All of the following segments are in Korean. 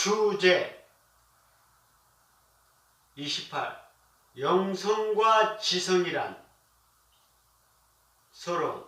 주제 28. 영성과 지성이란 서론.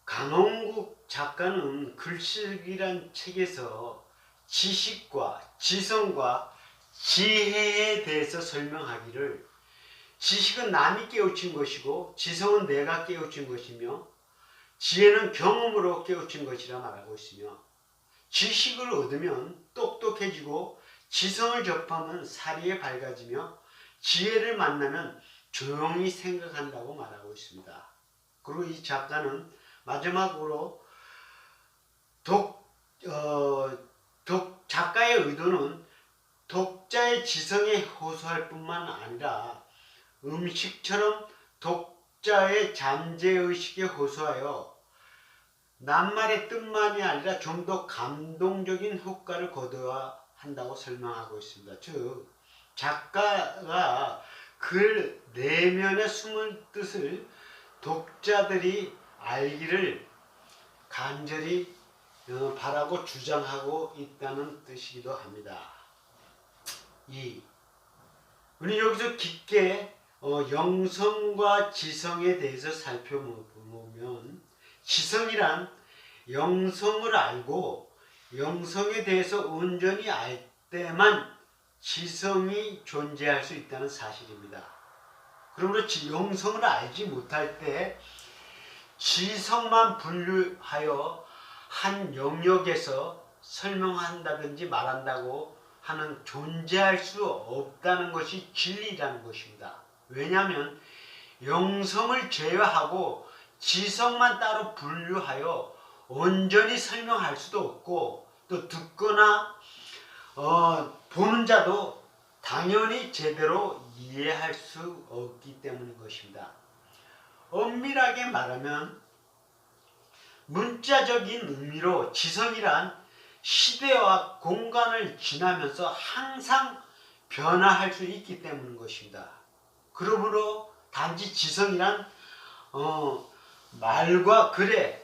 강홍국 작가는 글쓰기란 책에서 지식과 지성과 지혜에 대해서 설명하기를, 지식은 남이 깨우친 것이고 지성은 내가 깨우친 것이며 지혜는 경험으로 깨우친 것이라 말하고 있으며, 지식을 얻으면 똑똑해지고 지성을 접하면 사리에 밝아지며 지혜를 만나면 조용히 생각한다고 말하고 있습니다. 그리고 이 작가는 마지막으로 작가의 의도는 독자의 지성에 호소할 뿐만 아니라 음식처럼 독자의 잠재의식에 호소하여 낱말의 뜻만이 아니라 좀 더 감동적인 효과를 거둬야 한다고 설명하고 있습니다. 즉, 작가가 글 내면의 숨은 뜻을 독자들이 알기를 간절히 바라고 주장하고 있다는 뜻이기도 합니다. 2. 우리 여기서 깊게 영성과 지성에 대해서 살펴보면, 지성이란 영성을 알고 영성에 대해서 온전히 알 때만 지성이 존재할 수 있다는 사실입니다. 그러므로 영성을 알지 못할 때 지성만 분류하여 한 영역에서 설명한다든지 말한다고 하는 존재할 수 없다는 것이 진리라는 것입니다. 왜냐하면 영성을 제외하고 지성만 따로 분류하여 온전히 설명할 수도 없고, 또 듣거나 보는 자도 당연히 제대로 이해할 수 없기 때문인 것입니다. 엄밀하게 말하면 문자적인 의미로 지성이란 시대와 공간을 지나면서 항상 변화할 수 있기 때문인 것입니다. 그러므로 단지 지성이란 말과 글에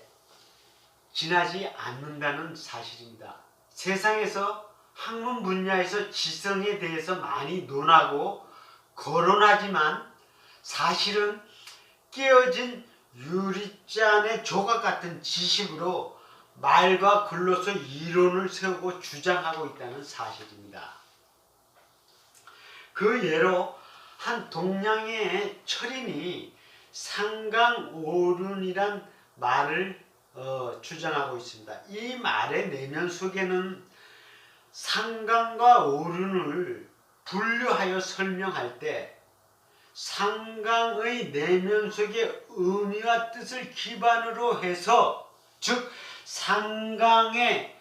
지나지 않는다는 사실입니다. 세상에서 학문 분야에서 지성에 대해서 많이 논하고 거론하지만 사실은 깨어진 유리잔의 조각 같은 지식으로 말과 글로서 이론을 세우고 주장하고 있다는 사실입니다. 그 예로 한 동양의 철인이 상강오륜이란 말을 주장하고 있습니다. 이 말의 내면 속에는 상강과 오륜을 분류하여 설명할 때 상강의 내면 속의 의미와 뜻을 기반으로 해서, 즉 상강의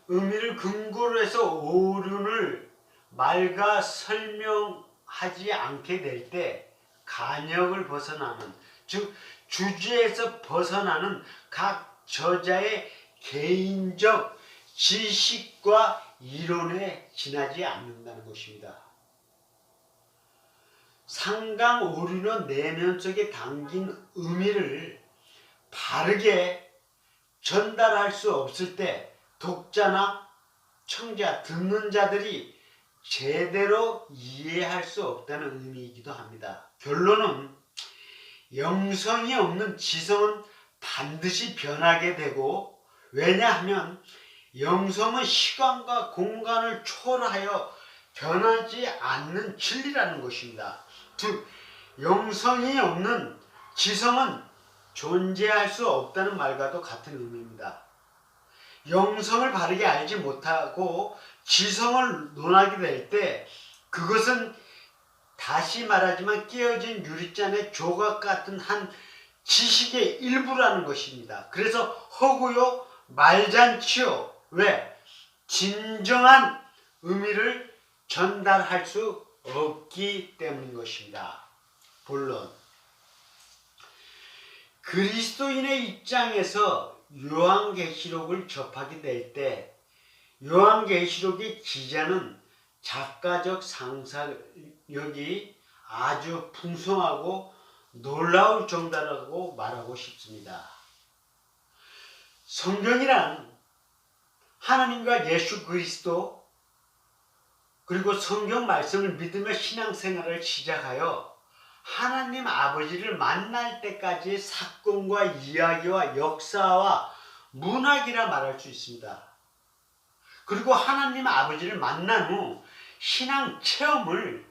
의미를 근거로 해서 오륜을 말과 설명하지 않게 될 때 간역을 벗어나는, 즉 주제에서 벗어나는 각 저자의 개인적 지식과 이론에 지나지 않는다는 것입니다. 상강오륜은 내면 속에 담긴 의미를 바르게 전달할 수 없을 때 독자나 청자, 듣는 자들이 제대로 이해할 수 없다는 의미이기도 합니다. 결론은 영성이 없는 지성은 반드시 변하게 되고, 왜냐하면 영성은 시간과 공간을 초월하여 변하지 않는 진리라는 것입니다. 즉, 영성이 없는 지성은 존재할 수 없다는 말과도 같은 의미입니다. 영성을 바르게 알지 못하고 지성을 논하게 될 때 그것은 다시 말하지만 깨어진 유리잔의 조각 같은 한 지식의 일부라는 것입니다. 그래서 허구요 말잔치요. 왜? 진정한 의미를 전달할 수 없기 때문인 것입니다. 본론. 그리스도인의 입장에서 요한계시록을 접하게 될 때 요한계시록의 기자는 작가적 상상력이 아주 풍성하고 놀라울 정도라고 말하고 싶습니다. 성경이란 하나님과 예수 그리스도 그리고 성경 말씀을 믿으며 신앙생활을 시작하여 하나님 아버지를 만날 때까지의 사건과 이야기와 역사와 문학이라 말할 수 있습니다. 그리고 하나님 아버지를 만난 후 신앙 체험을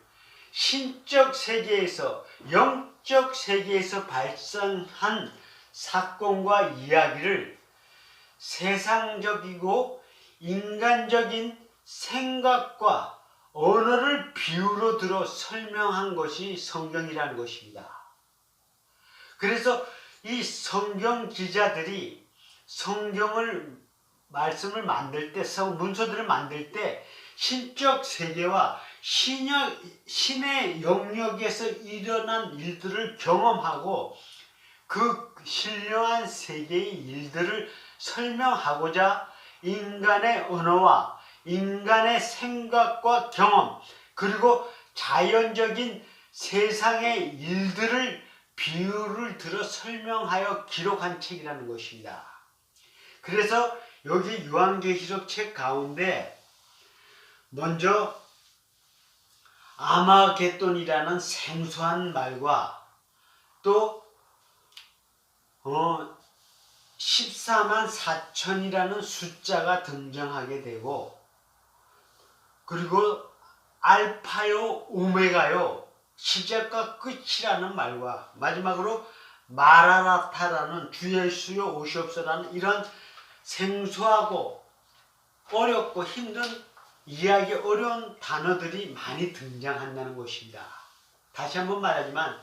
신적 세계에서 영적 세계에서 발생한 사건과 이야기를 세상적이고 인간적인 생각과 언어를 비유로 들어 설명한 것이 성경이라는 것입니다. 그래서 이 성경 기자들이 말씀을 만들 때, 문서들을 만들 때 신적 세계와 신의 영역에서 일어난 일들을 경험하고 그 신령한 세계의 일들을 설명하고자 인간의 언어와 인간의 생각과 경험 그리고 자연적인 세상의 일들을 비유를 들어 설명하여 기록한 책이라는 것입니다. 그래서 여기 요한계시록 책 가운데 먼저 아마겟돈이라는 생소한 말과 또 14만 4천이라는 숫자가 등장하게 되고 그리고 알파요 오메가요 시작과 끝이라는 말과 마지막으로 마라나타라는 주 예수여 오시옵소서라는 이런 생소하고 어렵고 힘든 이해하기 어려운 단어들이 많이 등장한다는 것입니다. 다시 한번 말하지만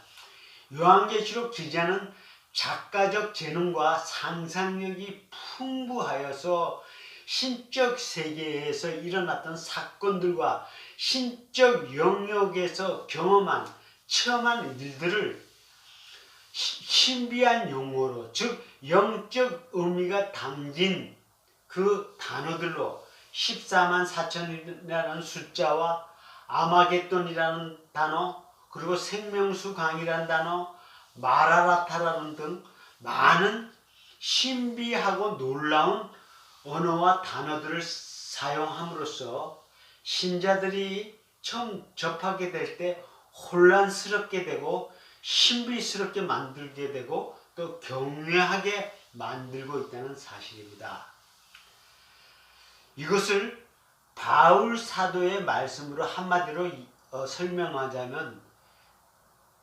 요한계시록 기자는 작가적 재능과 상상력이 풍부하여서 신적 세계에서 일어났던 사건들과 신적 영역에서 경험한 체험한 일들을 신비한 용어로 즉 영적 의미가 담긴 그 단어들로 14만 4천이라는 숫자와 아마겟돈이라는 단어 그리고 생명수 강이라는 단어 마라라타라는 등 많은 신비하고 놀라운 언어와 단어들을 사용함으로써 신자들이 처음 접하게 될 때 혼란스럽게 되고 신비스럽게 만들게 되고 또 경외하게 만들고 있다는 사실입니다. 이것을 바울 사도의 말씀으로 한마디로 설명하자면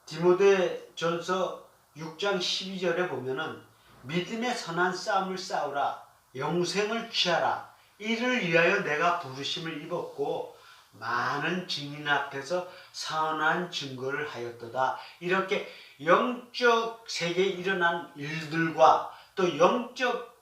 디모데전서 6장 12절에 보면은 믿음의 선한 싸움을 싸우라 영생을 취하라 이를 위하여 내가 부르심을 입었고 많은 증인 앞에서 선한 증거를 하였도다. 이렇게 영적 세계에 일어난 일들과 또 영적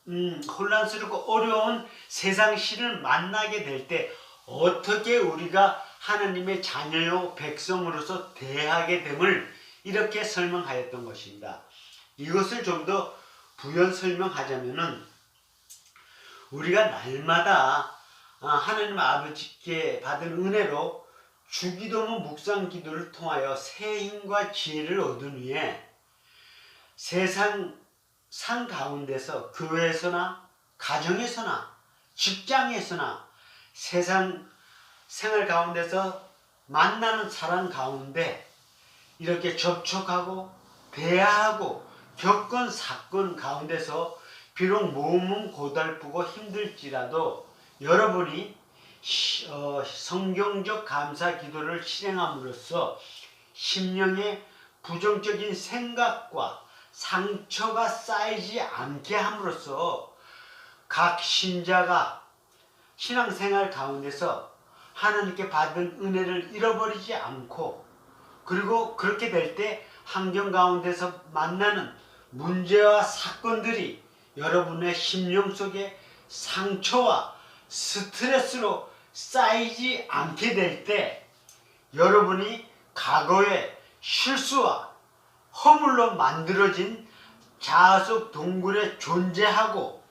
혼란스럽고 어려운 세상 신을 만나게 될 때 어떻게 우리가 하나님의 자녀요 백성으로서 대하게 됨을 이렇게 설명하였던 것입니다. 이것을 좀 더 부연 설명하자면은 우리가 날마다 하나님 아버지께 받은 은혜로 주기도문 묵상 기도를 통하여 새 힘과 지혜를 얻은 후에 세상 상 가운데서 교회에서나 가정에서나 직장에서나 세상 생활 가운데서 만나는 사람 가운데 이렇게 접촉하고 대화하고 겪은 사건 가운데서 비록 몸은 고달프고 힘들지라도 여러분이 성경적 감사 기도를 실행함으로써 심령의 부정적인 생각과 상처가 쌓이지 않게 함으로써 각 신자가 신앙생활 가운데서 하나님께 받은 은혜를 잃어버리지 않고 그리고 그렇게 될 때 환경 가운데서 만나는 문제와 사건들이 여러분의 심령 속에 상처와 스트레스로 쌓이지 않게 될 때 여러분이 과거의 실수와 허물로 만들어진 자아속 동굴에 존재하고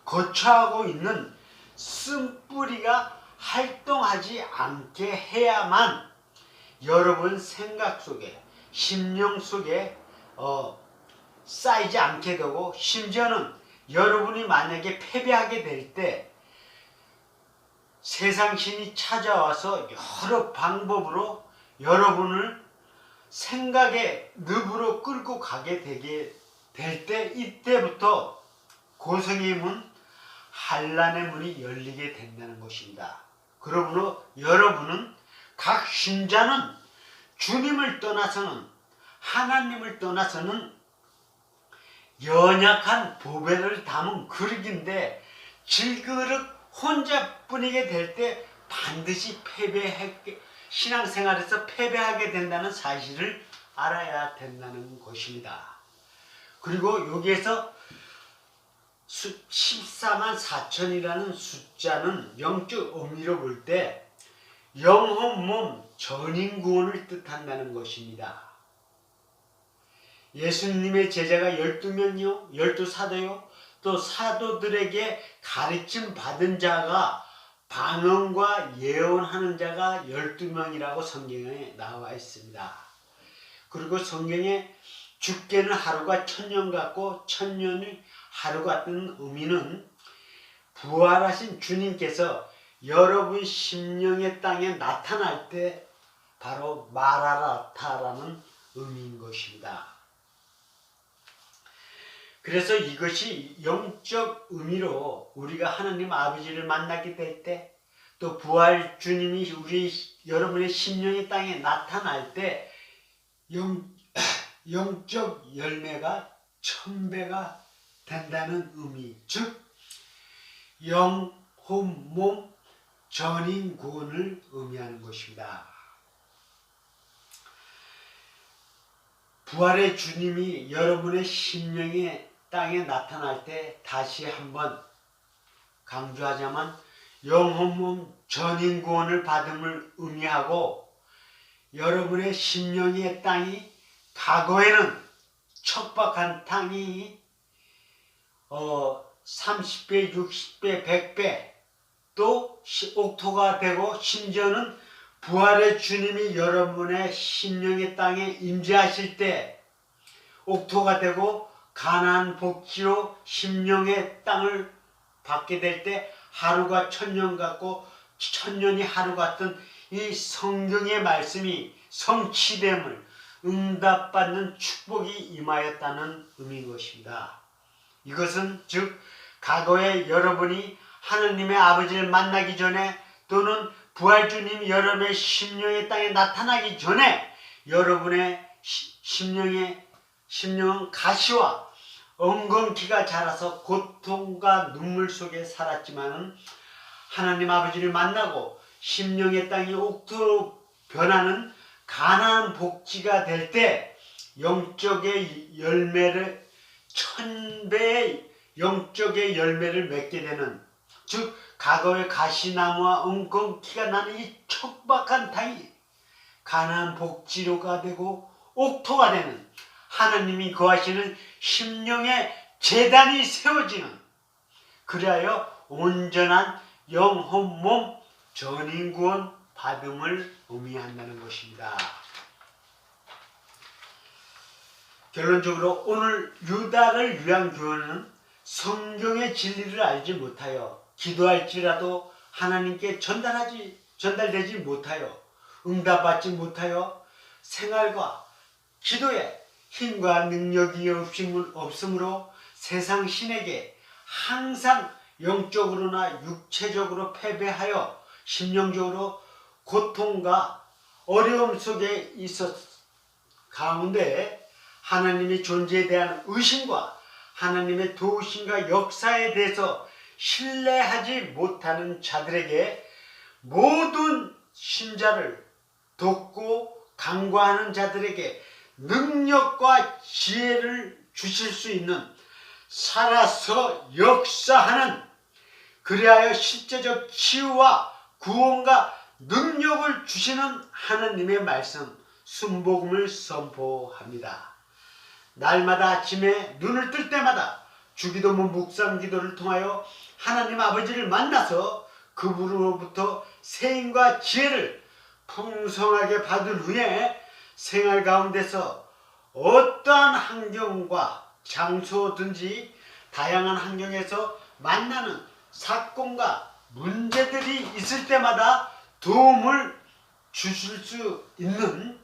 거처하고 있는 쓴뿌리가 활동하지 않게 해야만 여러분 생각 속에 심령 속에 쌓이지 않게 되고 심지어는 여러분이 만약에 패배하게 될 때 세상 신이 찾아와서 여러 방법으로 여러분을 생각의 늪으로 끌고 가게 되게 될 때, 이때부터 고성의 문, 한란의 문이 열리게 된다는 것입니다. 그러므로 여러분은, 각 신자는 주님을 떠나서는, 하나님을 떠나서는 연약한 보배를 담은 그릇인데, 질그릇 혼자뿐이게 될 때 반드시 신앙생활에서 패배하게 된다는 사실을 알아야 된다는 것입니다. 그리고 여기에서 14만 4천이라는 숫자는 영적 의미로 볼 때 영혼, 몸, 전인구원을 뜻한다는 것입니다. 예수님의 제자가 12명이요, 12사도요, 또 사도들에게 가르침 받은 자가, 방언과 예언하는 자가 12명이라고 성경에 나와 있습니다. 그리고 성경에 죽게는 하루가 1000년 같고 1000년이 하루 같은 의미는 부활하신 주님께서 여러분 심령의 땅에 나타날 때 바로 마라나타라는 의미인 것입니다. 그래서 이것이 영적 의미로 우리가 하나님 아버지를 만나게 될 때, 또 부활 주님이 여러분의 심령의 땅에 나타날 때 영적 열매가 1000배가 된다는 의미, 즉 영, 혼, 몸, 전인, 구원을 의미하는 것입니다. 부활의 주님이 여러분의 심령의 땅에 나타날 때 다시 한번 강조하자면 영혼, 몸, 전인, 구원을 받음을 의미하고, 여러분의 심령의 땅이 과거에는 척박한 땅이 30배, 60배, 100배 또 옥토가 되고, 심지어는 부활의 주님이 여러분의 심령의 땅에 임재하실 때 옥토가 되고 가나안 복지로 심령의 땅을 받게 될 때 하루가 1000년 같고 1000년이 하루 같은 이 성경의 말씀이 성취됨을, 응답받는 축복이 임하였다는 의미인 것입니다. 이것은 즉 과거에 여러분이 하나님의 아버지를 만나기 전에, 또는 부활주님이 여러분의 심령의 땅에 나타나기 전에 여러분의 심령은 가시와 엉겅퀴가 자라서 고통과 눈물 속에 살았지만은, 하나님 아버지를 만나고 심령의 땅이 옥토로 변하는 가나안 복지가 될 때 영적의 열매를, 1000배의 영적의 열매를 맺게 되는, 즉 과거의 가시나무와 엉겅퀴가 나는 이 척박한 땅이 가나안 복지로가 되고 옥토가 되는, 하나님이 거하시는 심령의 제단이 세워지는, 그리하여 온전한 영혼, 몸, 전인구원 받음을 의미한다는 것입니다. 결론적으로 오늘 유다를 위한 교훈은 성경의 진리를 알지 못하여 기도할지라도 하나님께 전달되지 못하여 응답받지 못하여 생활과 기도에 힘과 능력이 없으므로 세상 신에게 항상 영적으로나 육체적으로 패배하여 심령적으로 고통과 어려움 속에 있었 가운데 하나님의 존재에 대한 의심과 하나님의 도우심과 역사에 대해서 신뢰하지 못하는 자들에게, 모든 신자를 돕고 강구하는 자들에게 능력과 지혜를 주실 수 있는, 살아서 역사하는, 그리하여 실제적 치유와 구원과 능력을 주시는 하나님의 말씀, 순복음을 선포합니다. 날마다 아침에 눈을 뜰 때마다 주기도문 묵상 기도를 통하여 하나님 아버지를 만나서 그분으로부터 세임과 지혜를 풍성하게 받은 후에 생활 가운데서 어떠한 환경과 장소든지 다양한 환경에서 만나는 사건과 문제들이 있을 때마다 도움을 주실 수 있는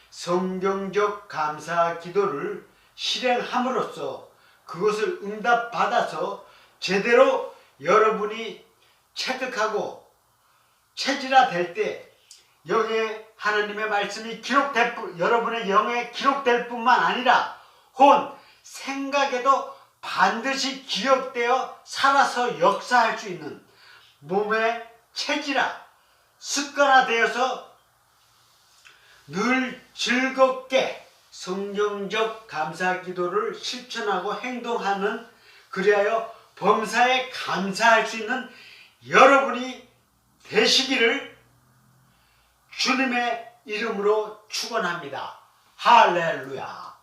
성경적 감사 기도를 실행함으로써 그것을 응답받아서 제대로 여러분이 체득하고 체질화될 때 영의 하나님의 말씀이 여러분의 영에 기록될 뿐만 아니라 혼 생각에도 반드시 기억되어 살아서 역사할 수 있는 몸의 체질화 습관화되어서 늘 즐겁게 성경적 감사 기도를 실천하고 행동하는 그리하여 범사에 감사할 수 있는 여러분이 되시기를 주님의 이름으로 축원합니다. 할렐루야.